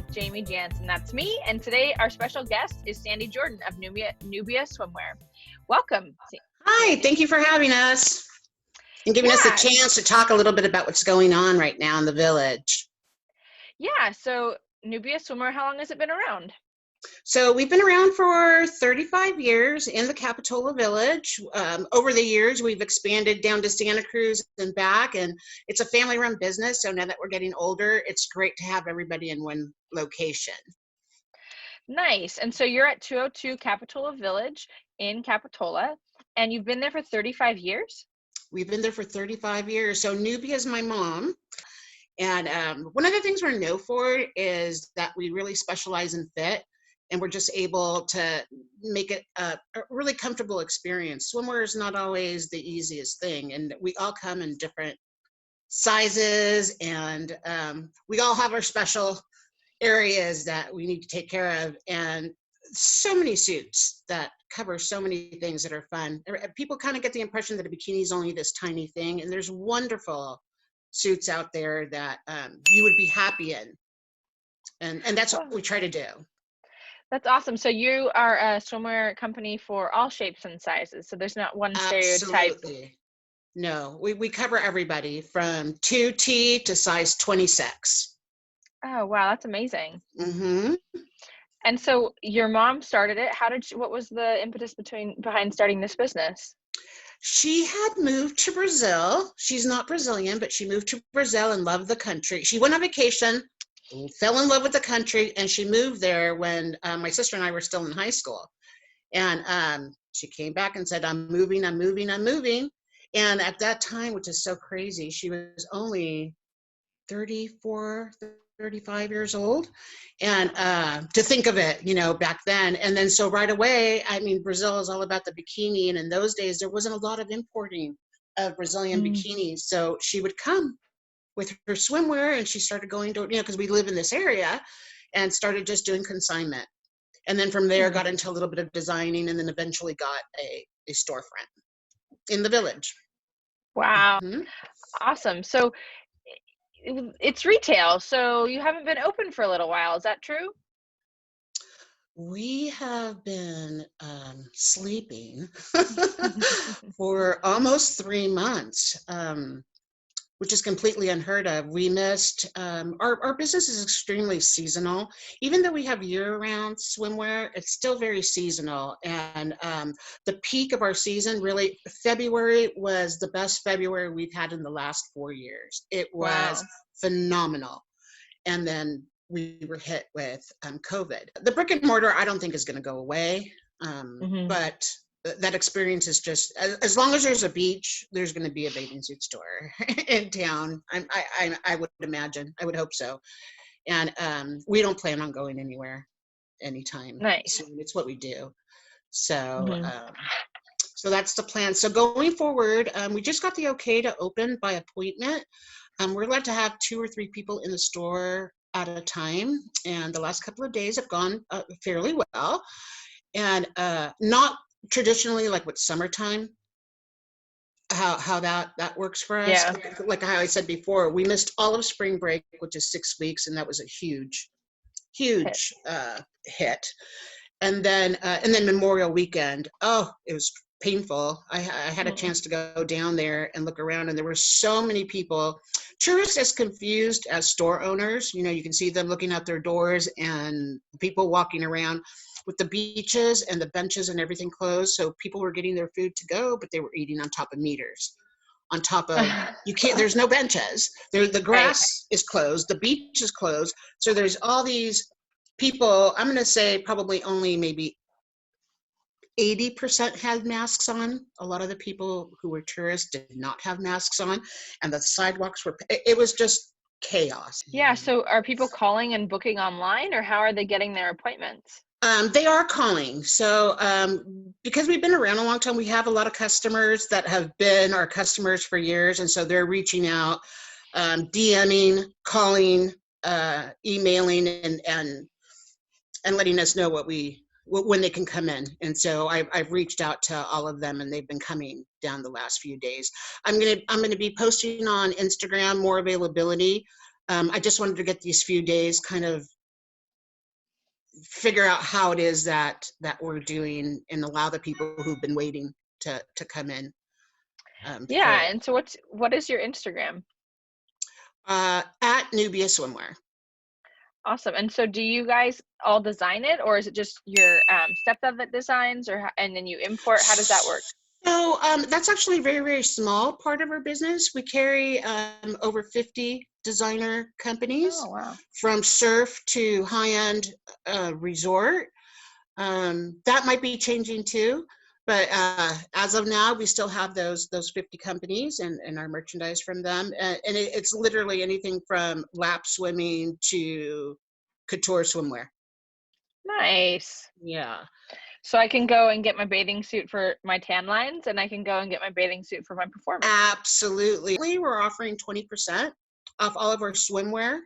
with Jaimi Jansen. That's me. And today our special guest is Sandy Jordan of Nubia Swimwear. Welcome. Hi, thank you for having us and giving us the chance to talk a little bit about what's going on right now in the village. Yeah, so Nubia Swimwear, how long has it been around? So we've been around for 35 years in the Capitola Village. Over the years, we've expanded down to Santa Cruz and back, and it's a family-run business. So now that we're getting older, it's great to have everybody in one location. Nice. And so you're at 202 Capitola Village in Capitola, and you've been there for 35 years? We've been there for 35 years. So Nubia is my mom. And one of the things we're known for is that we really specialize in fit, and we're just able to make it a really comfortable experience. Swimwear is not always the easiest thing, and we all come in different sizes, and we all have our special areas that we need to take care of, and so many suits that cover so many things that are fun. People kind of get the impression that a bikini is only this tiny thing, and there's wonderful suits out there that you would be happy in, and that's what we try to do. That's awesome. So you are a swimwear company for all shapes and sizes. So there's not one stereotype. Absolutely. No, we cover everybody from 2T to size 26. Oh, wow. That's amazing. Mm-hmm. And so your mom started it. What was the impetus behind starting this business? She had moved to Brazil. She's not Brazilian, but she moved to Brazil and loved the country. She went on vacation, fell in love with the country, and she moved there when my sister and I were still in high school. And she came back and said, I'm moving. And at that time, which is so crazy, she was only 34, 35 years old. And to think of it, back then. And then so right away, I mean, Brazil is all about the bikini. And in those days, there wasn't a lot of importing of Brazilian bikinis. So she would come with her swimwear, and she started going to, because we live in this area, and started just doing consignment. And then from there got into a little bit of designing, and then eventually got a storefront in the village. Wow. Mm-hmm. Awesome. So it's retail, so you haven't been open for a little while. Is that true? We have been sleeping for almost 3 months, which is completely unheard of. We missed, our business is extremely seasonal. Even though we have year-round swimwear, it's still very seasonal. And the peak of our season, really, February was the best February we've had in the last 4 years. It was phenomenal. And then we were hit with COVID. The brick and mortar, I don't think is gonna go away, but that experience is just, as long as there's a beach, there's going to be a bathing suit store in town. I would imagine. I would hope so. And we don't plan on going anywhere anytime soon. It's what we do. So, so that's the plan. So going forward, we just got the okay to open by appointment. We're allowed to have 2 or 3 people in the store at a time. And the last couple of days have gone fairly well. And not traditionally like with summertime, how that works for us. Yeah. Like how I said before, we missed all of spring break, which is 6 weeks, and that was a huge hit. And then Memorial Weekend, it was painful. I had a chance to go down there and look around, and there were so many people, tourists as confused as store owners. You can see them looking out their doors, and people walking around with the beaches and the benches and everything closed. So people were getting their food to go, but they were eating on top of meters. On top of, there's no benches. The grass is closed, the beach is closed. So there's all these people, I'm gonna say probably only maybe 80% had masks on. A lot of the people who were tourists did not have masks on, and the sidewalks it was just chaos. Yeah, so are people calling and booking online, or how are they getting their appointments? They are calling. So because we've been around a long time, we have a lot of customers that have been our customers for years. And so they're reaching out, DMing, calling, emailing, and letting us know when they can come in. And so I've reached out to all of them, and they've been coming down the last few days. I'm gonna be posting on Instagram more availability. I just wanted to get these few days kind of figure out how it is that we're doing and allow the people who've been waiting to come in. For it. And so what is your Instagram? At Nubia Swimwear. Awesome. And so do you guys all design it, or is it just your stepdad that designs, and then you import? How does that work? So that's actually a very, very small part of our business. We carry over 50 designer companies, Oh, wow. from surf to high-end resort. That might be changing too, but as of now, we still have those 50 companies and our merchandise from them. And it's literally anything from lap swimming to couture swimwear. Nice. Yeah. So I can go and get my bathing suit for my tan lines, and I can go and get my bathing suit for my performance. Absolutely. We're offering 20% off all of our swimwear.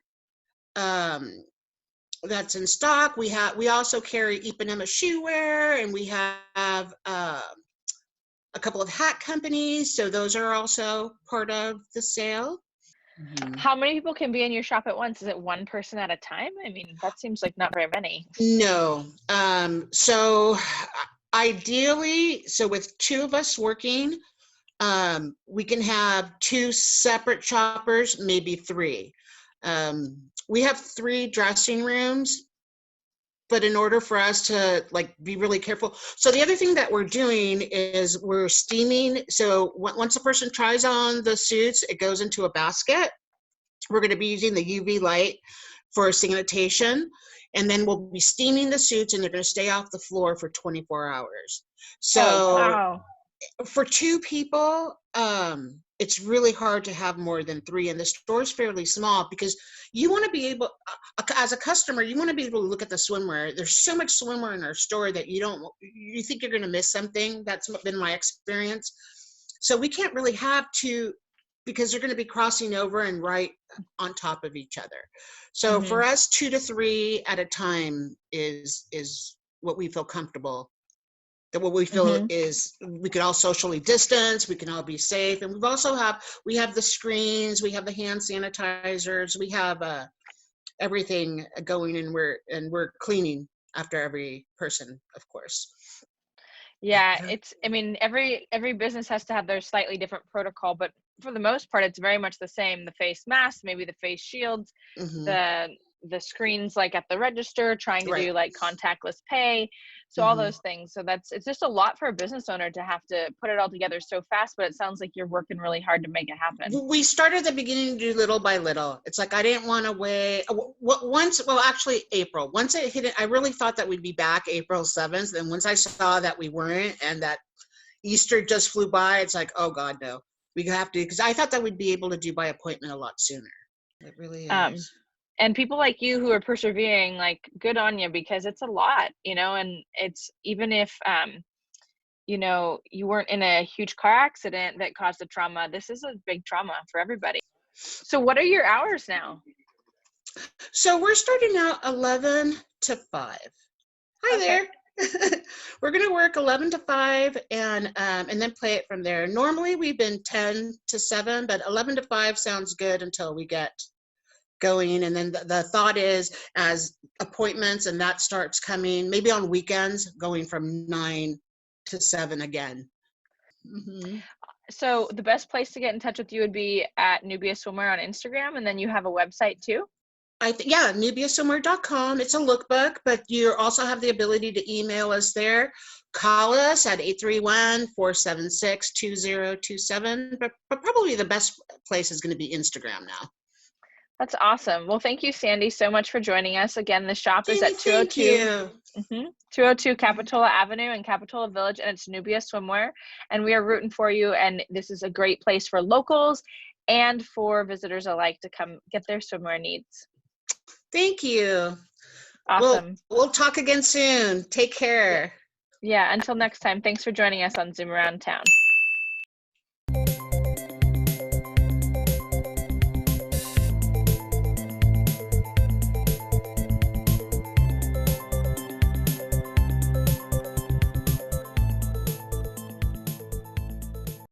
That's in stock. We also carry Ipanema shoe wear, and we have a couple of hat companies. So those are also part of the sale. Mm-hmm. How many people can be in your shop at once? Is it one person at a time? I mean, that seems like not very many. No. So ideally, so with two of us working, we can have two separate shoppers, maybe three. We have 3 dressing rooms, but in order for us to be really careful. So the other thing that we're doing is we're steaming. So once a person tries on the suits, it goes into a basket. We're going to be using the UV light for sanitation, and then we'll be steaming the suits, and they're going to stay off the floor for 24 hours. So wow. For 2 people, it's really hard to have more than 3, and the store's fairly small because you want to be able, as a customer, you want to be able to look at the swimwear. There's so much swimwear in our store that you think you're going to miss something. That's been my experience. So we can't really have 2 because they're going to be crossing over and right on top of each other. So for us, 2 to 3 at a time is what we feel comfortable. That what we feel is we can all socially distance, we can all be safe, and we have the screens, we have the hand sanitizers, we have everything going, and we're cleaning after every person, of course. Yeah, I mean, every business has to have their slightly different protocol, but for the most part, it's very much the same. The face masks, maybe the face shields, the screens like at the register, trying to do like contactless pay. So all those things. So it's just a lot for a business owner to have to put it all together so fast, but it sounds like you're working really hard to make it happen. We started at the beginning to do little by little. It's like I didn't want to wait. Actually April. Once it hit it, I really thought that we'd be back April 7th. And once I saw that we weren't and that Easter just flew by, it's like, oh God, no. We have to, because I thought that we'd be able to do by appointment a lot sooner. It really is. And people like you who are persevering, like, good on you, because it's a lot, and it's, even if, you weren't in a huge car accident that caused a trauma, this is a big trauma for everybody. So what are your hours now? So we're starting out 11 to 5. Hi there. We're going to work 11 to 5 and then play it from there. Normally we've been 10 to 7, but 11 to 5 sounds good until we get going. And then the thought is, as appointments and that starts coming, maybe on weekends, going from 9 to 7 again. So the best place to get in touch with you would be at Nubia Swimwear on Instagram, and then you have a website too? NubiaSwimwear.com. It's a lookbook, but you also have the ability to email us there. Call us at 831-476-2027. But probably the best place is going to be Instagram now. That's awesome. Well, thank you, Sandy, so much for joining us. Again, the shop is at 202 Capitola Avenue in Capitola Village, and it's Nubia Swimwear. And we are rooting for you. And this is a great place for locals and for visitors alike to come get their swimwear needs. Thank you. Awesome. We'll talk again soon. Take care. Yeah, until next time. Thanks for joining us on Zoom Around Town.